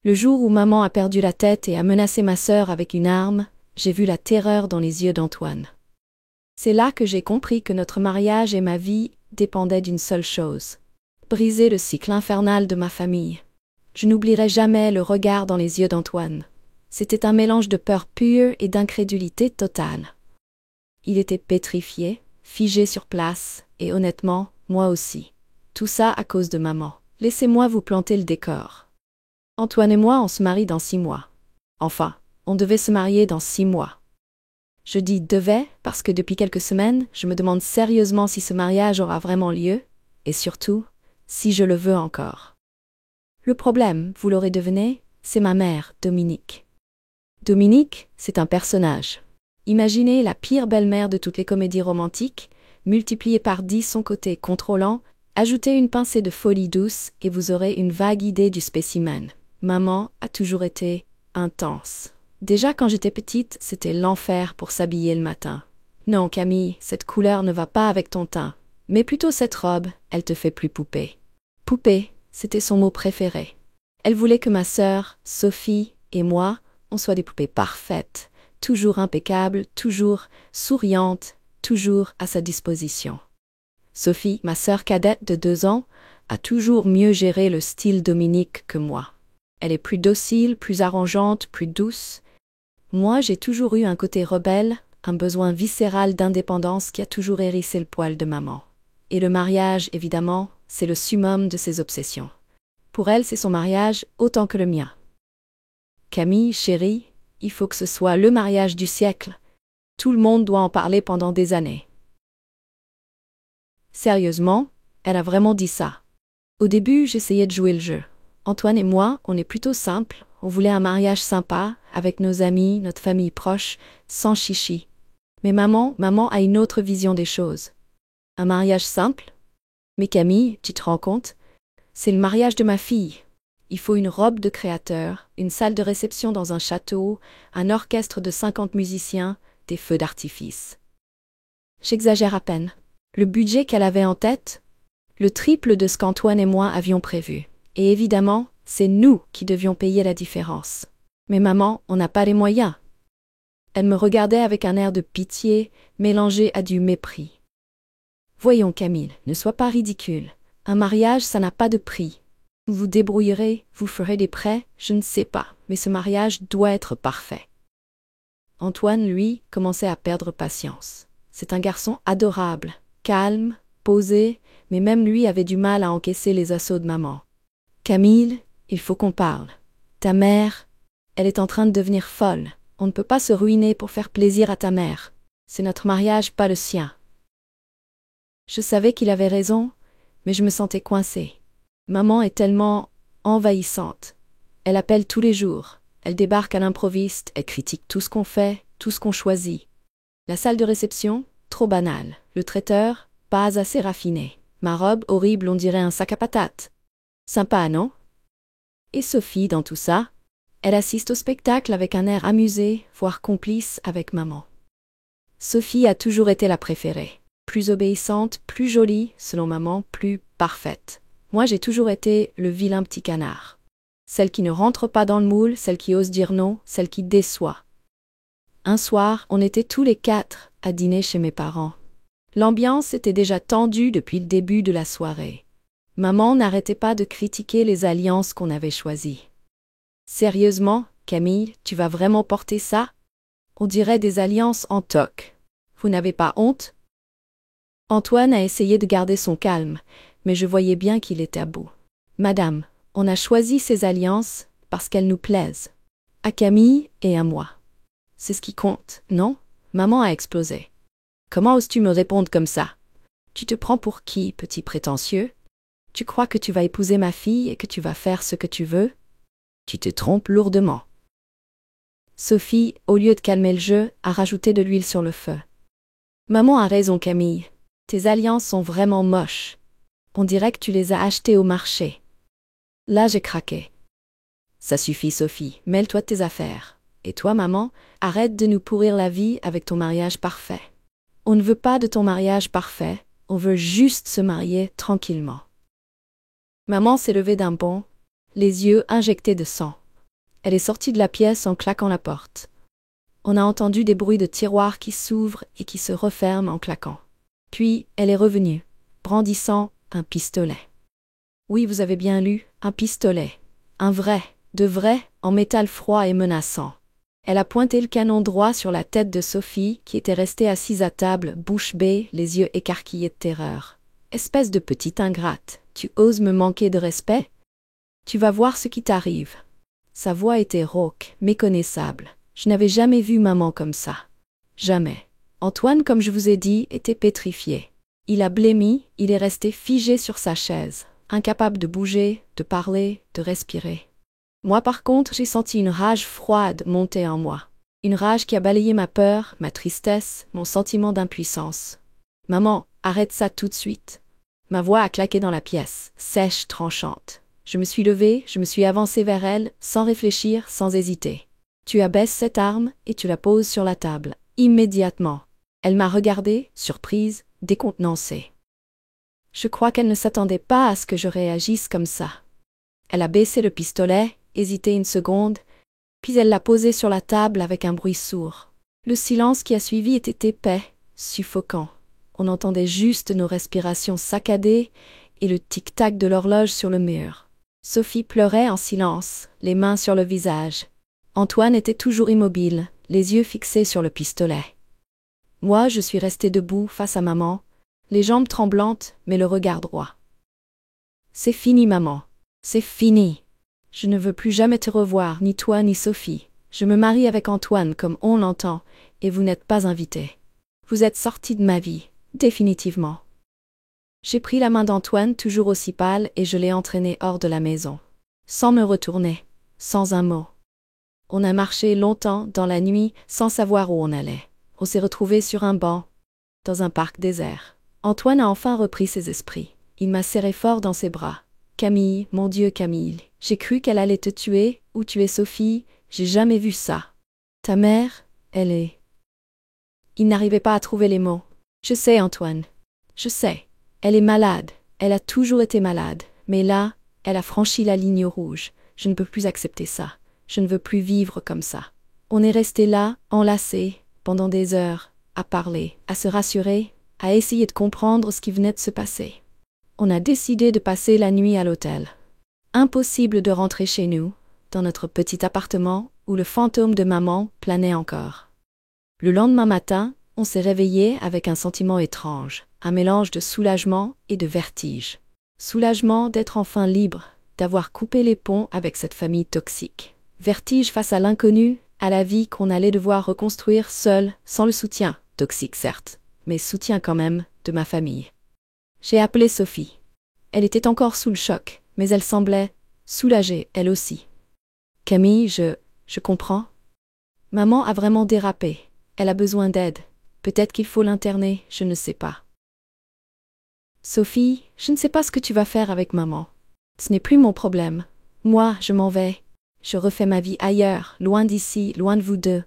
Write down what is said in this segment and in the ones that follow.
Le jour où maman a perdu la tête et a menacé ma sœur avec une arme, j'ai vu la terreur dans les yeux d'Antoine. C'est là que j'ai compris que notre mariage et ma vie dépendaient d'une seule chose: briser le cycle infernal de ma famille. Je n'oublierai jamais le regard dans les yeux d'Antoine. C'était un mélange de peur pure et d'incrédulité totale. Il était pétrifié, figé sur place, et honnêtement, moi aussi. Tout ça à cause de maman. Laissez-moi vous planter le décor. Antoine et moi, on se marie dans 6 mois. Enfin, on devait se marier dans 6 mois. Je dis « devait » parce que depuis quelques semaines, je me demande sérieusement si ce mariage aura vraiment lieu, et surtout, si je le veux encore. Le problème, vous l'aurez deviné, c'est ma mère, Dominique. Dominique, c'est un personnage. Imaginez la pire belle-mère de toutes les comédies romantiques, multipliez par 10 son côté contrôlant, ajoutez une pincée de folie douce et vous aurez une vague idée du spécimen. Maman a toujours été intense. Déjà quand j'étais petite, c'était l'enfer pour s'habiller le matin. Non, Camille, cette couleur ne va pas avec ton teint. Mais plutôt cette robe, elle te fait plus poupée. Poupée, c'était son mot préféré. Elle voulait que ma sœur, Sophie, et moi, on soit des poupées parfaites, toujours impeccables, toujours souriantes, toujours à sa disposition. Sophie, ma sœur cadette de 2 ans, a toujours mieux géré le style Dominique que moi. Elle est plus docile, plus arrangeante, plus douce. Moi, j'ai toujours eu un côté rebelle, un besoin viscéral d'indépendance qui a toujours hérissé le poil de maman. Et le mariage, évidemment, c'est le summum de ses obsessions. Pour elle, c'est son mariage autant que le mien. Camille, chérie, il faut que ce soit le mariage du siècle. Tout le monde doit en parler pendant des années. Sérieusement, elle a vraiment dit ça. Au début, j'essayais de jouer le jeu. Antoine et moi, on est plutôt simples. On voulait un mariage sympa, avec nos amis, notre famille proche, sans chichi. Mais maman a une autre vision des choses. Un mariage simple? Mais Camille, tu te rends compte? C'est le mariage de ma fille. Il faut une robe de créateur, une salle de réception dans un château, un orchestre de 50 musiciens, des feux d'artifice. J'exagère à peine. Le budget qu'elle avait en tête? Le triple de ce qu'Antoine et moi avions prévu. Et évidemment, c'est nous qui devions payer la différence. Mais maman, on n'a pas les moyens. Elle me regardait avec un air de pitié, mélangé à du mépris. Voyons Camille, ne sois pas ridicule. Un mariage, ça n'a pas de prix. Vous vous débrouillerez, vous ferez des prêts, je ne sais pas, mais ce mariage doit être parfait. Antoine, lui, commençait à perdre patience. C'est un garçon adorable, calme, posé, mais même lui avait du mal à encaisser les assauts de maman. Camille, il faut qu'on parle. Ta mère, elle est en train de devenir folle. On ne peut pas se ruiner pour faire plaisir à ta mère. C'est notre mariage, pas le sien. Je savais qu'il avait raison, mais je me sentais coincée. Maman est tellement envahissante. Elle appelle tous les jours. Elle débarque à l'improviste, elle critique tout ce qu'on fait, tout ce qu'on choisit. La salle de réception, trop banale. Le traiteur, pas assez raffiné. Ma robe, horrible, on dirait un sac à patates. Sympa, non? Et Sophie, dans tout ça, elle assiste au spectacle avec un air amusé, voire complice avec maman. Sophie a toujours été la préférée. Plus obéissante, plus jolie, selon maman, plus parfaite. Moi, j'ai toujours été le vilain petit canard. Celle qui ne rentre pas dans le moule, celle qui ose dire non, celle qui déçoit. Un soir, on était tous les 4 à dîner chez mes parents. L'ambiance était déjà tendue depuis le début de la soirée. Maman n'arrêtait pas de critiquer les alliances qu'on avait choisies. Sérieusement, Camille, tu vas vraiment porter ça? On dirait des alliances en toc. Vous n'avez pas honte? Antoine a essayé de garder son calme, mais je voyais bien qu'il était à bout. Madame, on a choisi ces alliances parce qu'elles nous plaisent. À Camille et à moi. C'est ce qui compte, non? Maman a explosé. Comment oses-tu me répondre comme ça? Tu te prends pour qui, petit prétentieux? Tu crois que tu vas épouser ma fille et que tu vas faire ce que tu veux? Tu te trompes lourdement. Sophie, au lieu de calmer le jeu, a rajouté de l'huile sur le feu. Maman a raison, Camille. Tes alliances sont vraiment moches. On dirait que tu les as achetées au marché. Là, j'ai craqué. Ça suffit, Sophie, mêle-toi de tes affaires. Et toi, maman, arrête de nous pourrir la vie avec ton mariage parfait. On ne veut pas de ton mariage parfait, on veut juste se marier tranquillement. Maman s'est levée d'un bond, les yeux injectés de sang. Elle est sortie de la pièce en claquant la porte. On a entendu des bruits de tiroirs qui s'ouvrent et qui se referment en claquant. Puis, elle est revenue, brandissant un pistolet. Oui, vous avez bien lu, un pistolet. Un vrai, de vrai, en métal froid et menaçant. Elle a pointé le canon droit sur la tête de Sophie, qui était restée assise à table, bouche bée, les yeux écarquillés de terreur. Espèce de petite ingrate, tu oses me manquer de respect? Tu vas voir ce qui t'arrive. Sa voix était rauque, méconnaissable. Je n'avais jamais vu maman comme ça. Jamais. Antoine, comme je vous ai dit, était pétrifié. Il a blêmi, il est resté figé sur sa chaise, incapable de bouger, de parler, de respirer. Moi par contre, j'ai senti une rage froide monter en moi. Une rage qui a balayé ma peur, ma tristesse, mon sentiment d'impuissance. Maman, arrête ça tout de suite. Ma voix a claqué dans la pièce, sèche, tranchante. Je me suis levée, je me suis avancée vers elle, sans réfléchir, sans hésiter. Tu abaisses cette arme et tu la poses sur la table, immédiatement. Elle m'a regardée, surprise, décontenancée. Je crois qu'elle ne s'attendait pas à ce que je réagisse comme ça. Elle a baissé le pistolet, hésité une seconde, puis elle l'a posé sur la table avec un bruit sourd. Le silence qui a suivi était épais, suffocant. On entendait juste nos respirations saccadées et le tic-tac de l'horloge sur le mur. Sophie pleurait en silence, les mains sur le visage. Antoine était toujours immobile, les yeux fixés sur le pistolet. Moi, je suis restée debout face à maman, les jambes tremblantes, mais le regard droit. C'est fini, maman. C'est fini. Je ne veux plus jamais te revoir, ni toi ni Sophie. Je me marie avec Antoine comme on l'entend, et vous n'êtes pas invité. Vous êtes sorti de ma vie, définitivement. J'ai pris la main d'Antoine, toujours aussi pâle, et je l'ai entraîné hors de la maison. Sans me retourner, sans un mot. On a marché longtemps dans la nuit, sans savoir où on allait. On s'est retrouvés sur un banc, dans un parc désert. Antoine a enfin repris ses esprits. Il m'a serré fort dans ses bras. Camille, mon Dieu Camille, j'ai cru qu'elle allait te tuer, ou tuer Sophie, j'ai jamais vu ça. Ta mère, elle est... Il n'arrivait pas à trouver les mots. Je sais, Antoine. Je sais. Elle est malade. Elle a toujours été malade. Mais là, elle a franchi la ligne rouge. Je ne peux plus accepter ça. Je ne veux plus vivre comme ça. On est resté là, enlacés, pendant des heures, à parler, à se rassurer, à essayer de comprendre ce qui venait de se passer. On a décidé de passer la nuit à l'hôtel. Impossible de rentrer chez nous, dans notre petit appartement où le fantôme de maman planait encore. Le lendemain matin, on s'est réveillé avec un sentiment étrange, un mélange de soulagement et de vertige. Soulagement d'être enfin libre, d'avoir coupé les ponts avec cette famille toxique. Vertige face à l'inconnu, à la vie qu'on allait devoir reconstruire seul, sans le soutien, toxique certes, mais soutien quand même, de ma famille. J'ai appelé Sophie. Elle était encore sous le choc, mais elle semblait soulagée, elle aussi. Camille, je comprends. Maman a vraiment dérapé. Elle a besoin d'aide. Peut-être qu'il faut l'interner, je ne sais pas. Sophie, je ne sais pas ce que tu vas faire avec maman. Ce n'est plus mon problème. Moi, je m'en vais. Je refais ma vie ailleurs, loin d'ici, loin de vous deux.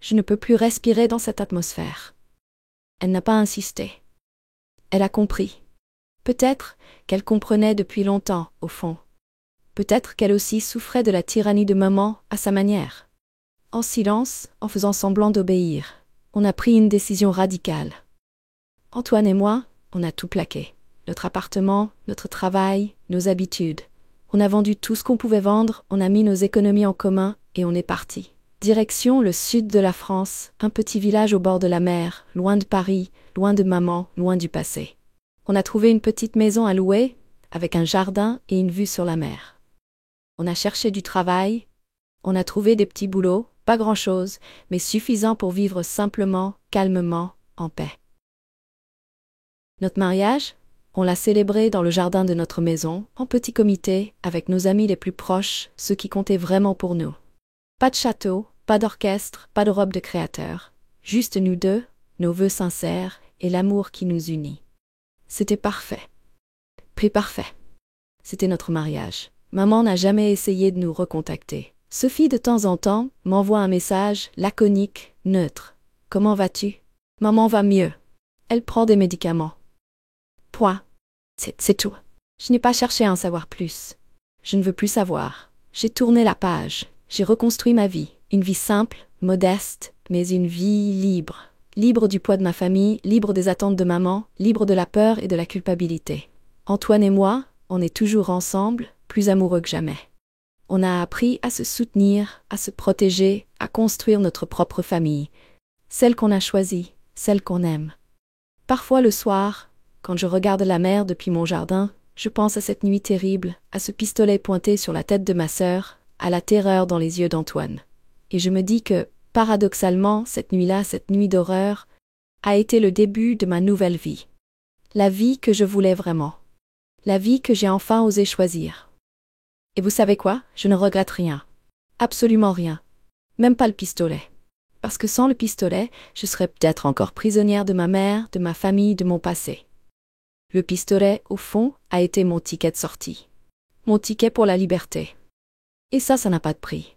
Je ne peux plus respirer dans cette atmosphère. Elle n'a pas insisté. Elle a compris. Peut-être qu'elle comprenait depuis longtemps, au fond. Peut-être qu'elle aussi souffrait de la tyrannie de maman à sa manière. En silence, en faisant semblant d'obéir, on a pris une décision radicale. Antoine et moi, on a tout plaqué. Notre appartement, notre travail, nos habitudes. On a vendu tout ce qu'on pouvait vendre, on a mis nos économies en commun et on est parti. Direction le sud de la France, un petit village au bord de la mer, loin de Paris, loin de maman, loin du passé. On a trouvé une petite maison à louer, avec un jardin et une vue sur la mer. On a cherché du travail, on a trouvé des petits boulots, pas grand-chose, mais suffisant pour vivre simplement, calmement, en paix. Notre mariage, on l'a célébré dans le jardin de notre maison, en petit comité, avec nos amis les plus proches, ceux qui comptaient vraiment pour nous. Pas de château, pas d'orchestre, pas de robe de créateur. Juste nous deux, nos vœux sincères et l'amour qui nous unit. C'était parfait. Puis parfait. C'était notre mariage. Maman n'a jamais essayé de nous recontacter. Sophie, de temps en temps, m'envoie un message laconique, neutre. « Comment vas-tu ? » « Maman va mieux. Elle prend des médicaments. » Point. C'est tout. Je n'ai pas cherché à en savoir plus. Je ne veux plus savoir. J'ai tourné la page. J'ai reconstruit ma vie, une vie simple, modeste, mais une vie libre. Libre du poids de ma famille, libre des attentes de maman, libre de la peur et de la culpabilité. Antoine et moi, on est toujours ensemble, plus amoureux que jamais. On a appris à se soutenir, à se protéger, à construire notre propre famille. Celle qu'on a choisie, celle qu'on aime. Parfois le soir, quand je regarde la mer depuis mon jardin, je pense à cette nuit terrible, à ce pistolet pointé sur la tête de ma sœur, à la terreur dans les yeux d'Antoine. Et je me dis que, paradoxalement, cette nuit-là, cette nuit d'horreur, a été le début de ma nouvelle vie. La vie que je voulais vraiment. La vie que j'ai enfin osé choisir. Et vous savez quoi? Je ne regrette rien. Absolument rien. Même pas le pistolet. Parce que sans le pistolet, je serais peut-être encore prisonnière de ma mère, de ma famille, de mon passé. Le pistolet, au fond, a été mon ticket de sortie. Mon ticket pour la liberté. Et ça n'a pas de prix.